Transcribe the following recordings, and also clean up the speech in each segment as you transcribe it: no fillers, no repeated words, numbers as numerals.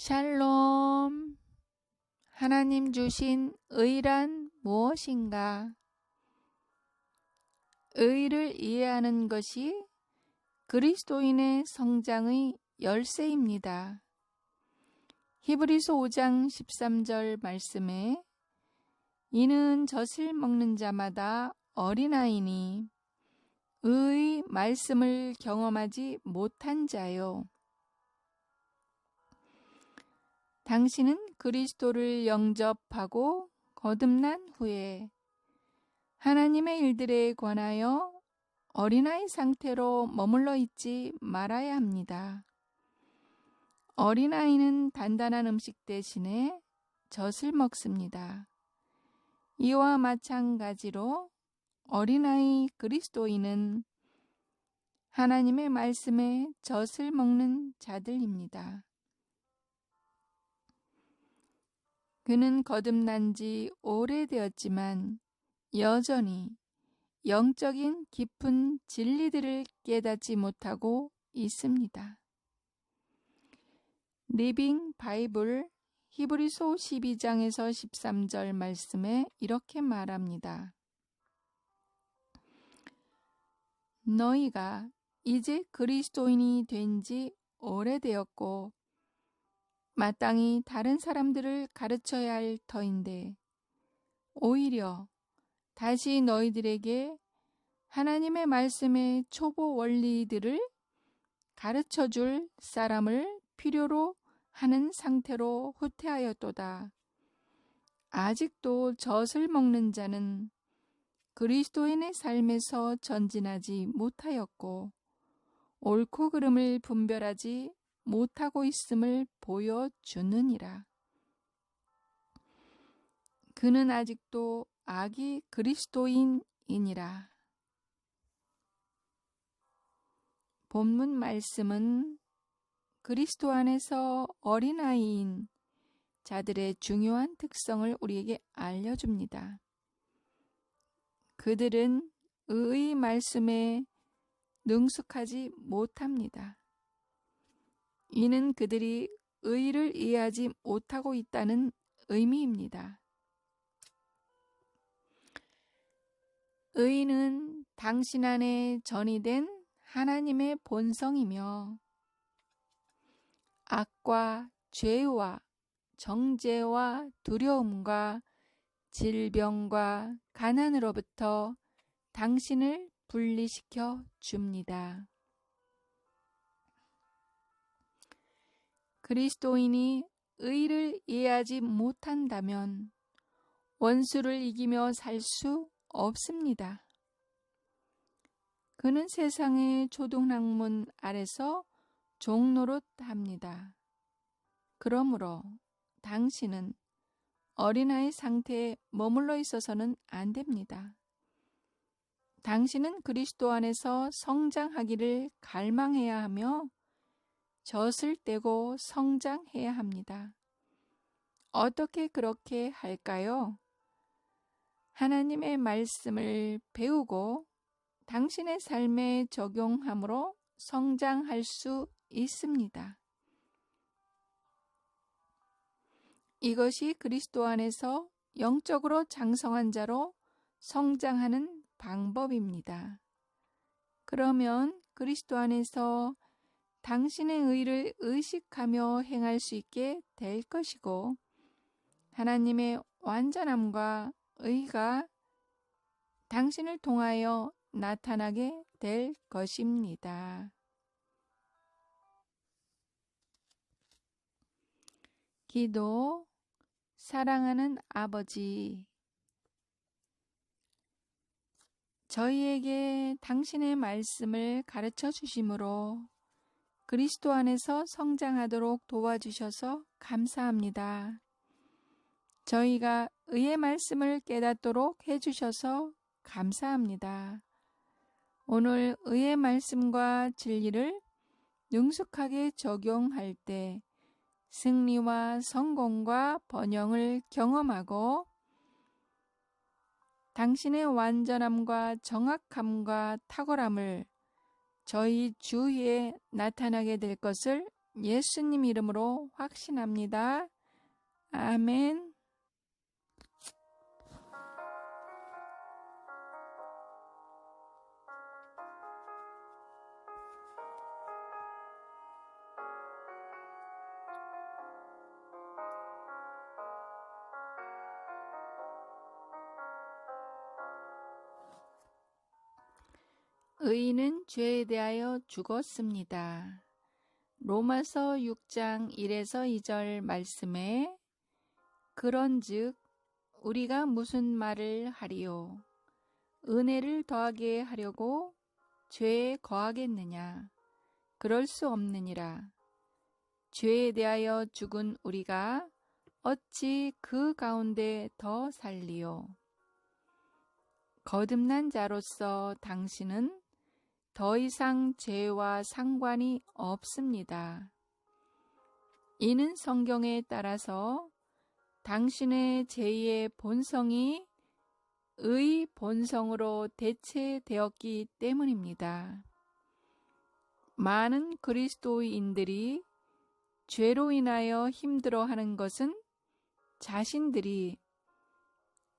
샬롬. 하나님 주신 의란 무엇인가? 의를 이해하는 것이 그리스도인의 성장의 열쇠입니다. 히브리서 5장 13절 말씀에 이는 젖을 먹는 자마다 어린아이니 의의 말씀을 경험하지 못한 자요. 당신은 그리스도를 영접하고 거듭난 후에 하나님의 일들에 관하여 어린아이 상태로 머물러 있지 말아야 합니다. 어린아이는 단단한 음식 대신에 젖을 먹습니다. 이와 마찬가지로 어린아이 그리스도인은 하나님의 말씀에 젖을 먹는 자들입니다. 그는 거듭난 지 오래되었지만 여전히 영적인 깊은 진리들을 깨닫지 못하고 있습니다. 리빙 바이블 히브리서 12장에서 13절 말씀에 이렇게 말합니다. 너희가 이제 그리스도인이 된 지 오래되었고 마땅히 다른 사람들을 가르쳐야 할 터인데 오히려 다시 너희들에게 하나님의 말씀의 초보 원리들을 가르쳐줄 사람을 필요로 하는 상태로 후퇴하였도다. 아직도 젖을 먹는 자는 그리스도인의 삶에서 전진하지 못하였고 옳고 그름을 분별하지 못하고 있음을 보여주느니라. 그는 아직도 아기 그리스도인이니라. 본문 말씀은 그리스도 안에서 어린아이인 자들의 중요한 특성을 우리에게 알려줍니다. 그들은 의의 말씀에 능숙하지 못합니다. 이는 그들이 의를 이해하지 못하고 있다는 의미입니다. 의는 당신 안에 전이된 하나님의 본성이며 악과 죄와 정죄와 두려움과 질병과 가난으로부터 당신을 분리시켜 줍니다. 그리스도인이 의를 이해하지 못한다면 원수를 이기며 살 수 없습니다. 그는 세상의 초등학문 아래서 종노릇합니다. 그러므로 당신은 어린아이 상태에 머물러 있어서는 안 됩니다. 당신은 그리스도 안에서 성장하기를 갈망해야 하며 젖을 떼고 성장해야 합니다. 어떻게 그렇게 할까요? 하나님의 말씀을 배우고 당신의 삶에 적용함으로 성장할 수 있습니다. 이것이 그리스도 안에서 영적으로 장성한 자로 성장하는 방법입니다. 그러면 그리스도 안에서 당신의 의를 의식하며 행할 수 있게 될 것이고 하나님의 완전함과 의가 당신을 통하여 나타나게 될 것입니다. 기도. 사랑하는 아버지, 저희에게 당신의 말씀을 가르쳐 주심으로 그리스도 안에서 성장하도록 도와주셔서 감사합니다. 저희가 의의 말씀을 깨닫도록 해주셔서 감사합니다. 오늘 의의 말씀과 진리를 능숙하게 적용할 때 승리와 성공과 번영을 경험하고 당신의 완전함과 정확함과 탁월함을 저희 주위에 나타나게 될 것을 예수님 이름으로 확신합니다. 아멘. 의인은 죄에 대하여 죽었습니다. 로마서 6장 1에서 2절 말씀에 그런즉 우리가 무슨 말을 하리요? 은혜를 더하게 하려고 죄에 거하겠느냐? 그럴 수 없느니라. 죄에 대하여 죽은 우리가 어찌 그 가운데 더 살리요? 거듭난 자로서 당신은 더 이상 죄와 상관이 없습니다. 이는 성경에 따라서 당신의 죄의 본성이 의 본성으로 대체되었기 때문입니다. 많은 그리스도인들이 죄로 인하여 힘들어하는 것은 자신들이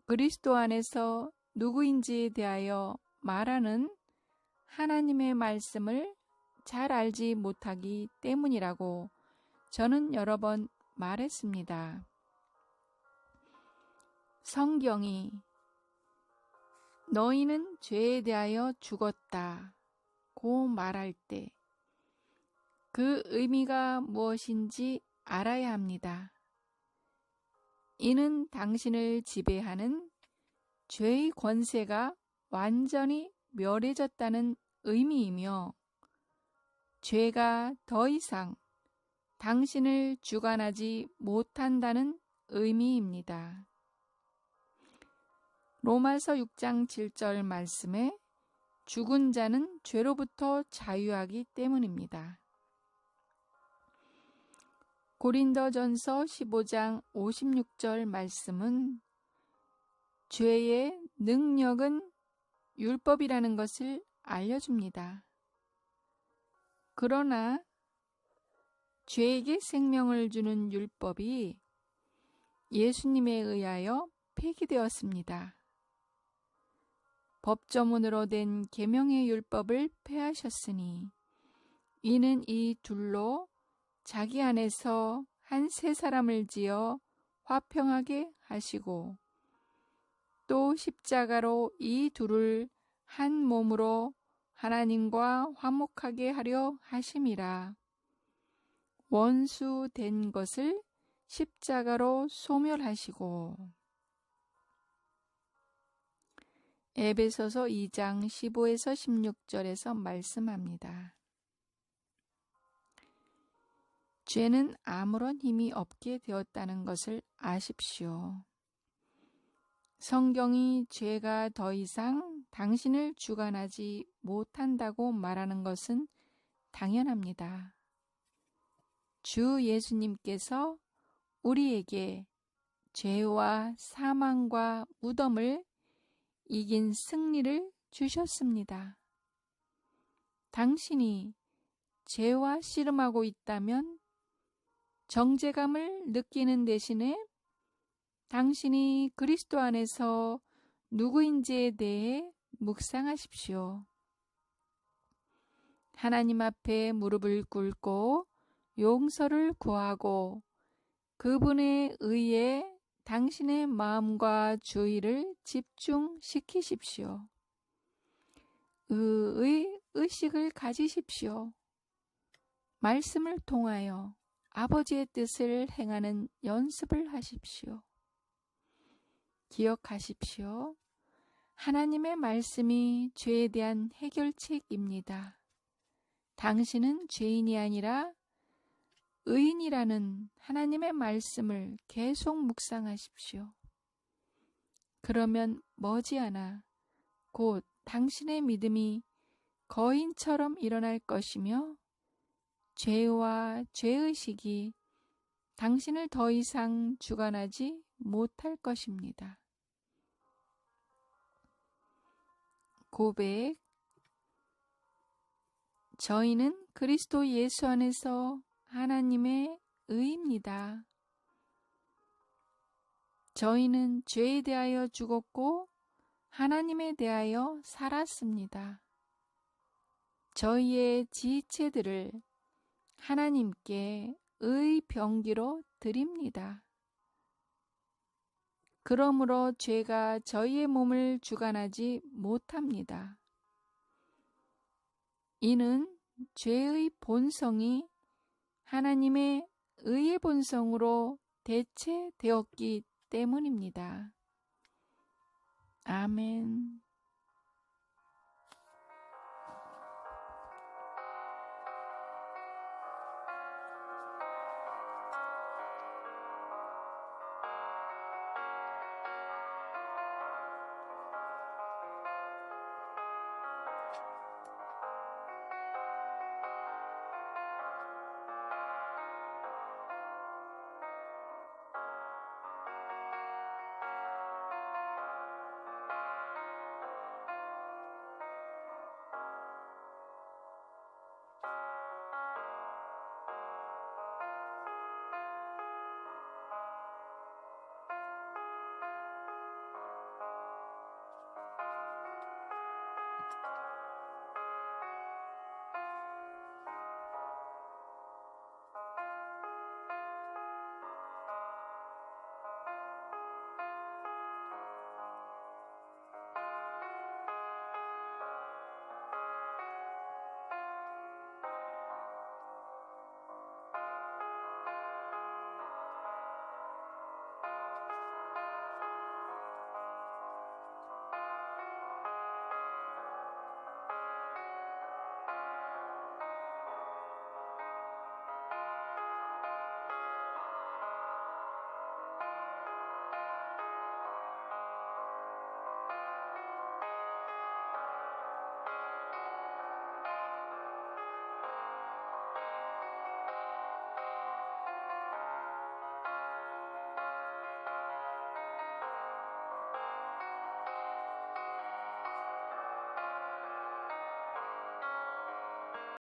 그리스도 안에서 누구인지에 대하여 말하는 하나님의 말씀을 잘 알지 못하기 때문이라고 저는 여러 번 말했습니다. 성경이 너희는 죄에 대하여 죽었다고 말할 때 그 의미가 무엇인지 알아야 합니다. 이는 당신을 지배하는 죄의 권세가 완전히 멸해졌다는 의미이며 죄가 더 이상 당신을 주관하지 못한다는 의미입니다. 로마서 6장 7절 말씀에 죽은 자는 죄로부터 자유하기 때문입니다. 고린도전서 15장 56절 말씀은 죄의 능력은 율법이라는 것을 알려줍니다. 그러나 죄에게 생명을 주는 율법이 예수님에 의하여 폐기되었습니다. 법조문으로 된 계명의 율법을 폐하셨으니 이는 이 둘로 자기 안에서 한 새 사람을 지어 화평하게 하시고 또 십자가로 이 둘을 한 몸으로 하나님과 화목하게 하려 하심이라. 원수 된 것을 십자가로 소멸하시고. 에베소서 2장 15에서 16절에서 말씀합니다. 죄는 아무런 힘이 없게 되었다는 것을 아십시오. 성경이 죄가 더 이상 당신을 주관하지 못한다고 말하는 것은 당연합니다. 주 예수님께서 우리에게 죄와 사망과 무덤을 이긴 승리를 주셨습니다. 당신이 죄와 씨름하고 있다면 정죄감을 느끼는 대신에 당신이 그리스도 안에서 누구인지에 대해 묵상하십시오. 하나님 앞에 무릎을 꿇고 용서를 구하고 그분의 의에 당신의 마음과 주의를 집중시키십시오. 의의 의식을 가지십시오. 말씀을 통하여 아버지의 뜻을 행하는 연습을 하십시오. 기억하십시오. 하나님의 말씀이 죄에 대한 해결책입니다. 당신은 죄인이 아니라 의인이라는 하나님의 말씀을 계속 묵상하십시오. 그러면 머지않아 곧 당신의 믿음이 거인처럼 일어날 것이며 죄와 죄의식이 당신을 더 이상 주관하지 못할 것입니다. 고백. 저희는 그리스도 예수 안에서 하나님의 의입니다. 저희는 죄에 대하여 죽었고 하나님에 대하여 살았습니다. 저희의 지체들을 하나님께 의병기로 드립니다. 그러므로 죄가 저희의 몸을 주관하지 못합니다. 이는 죄의 본성이 하나님의 의의 본성으로 대체되었기 때문입니다. 아멘.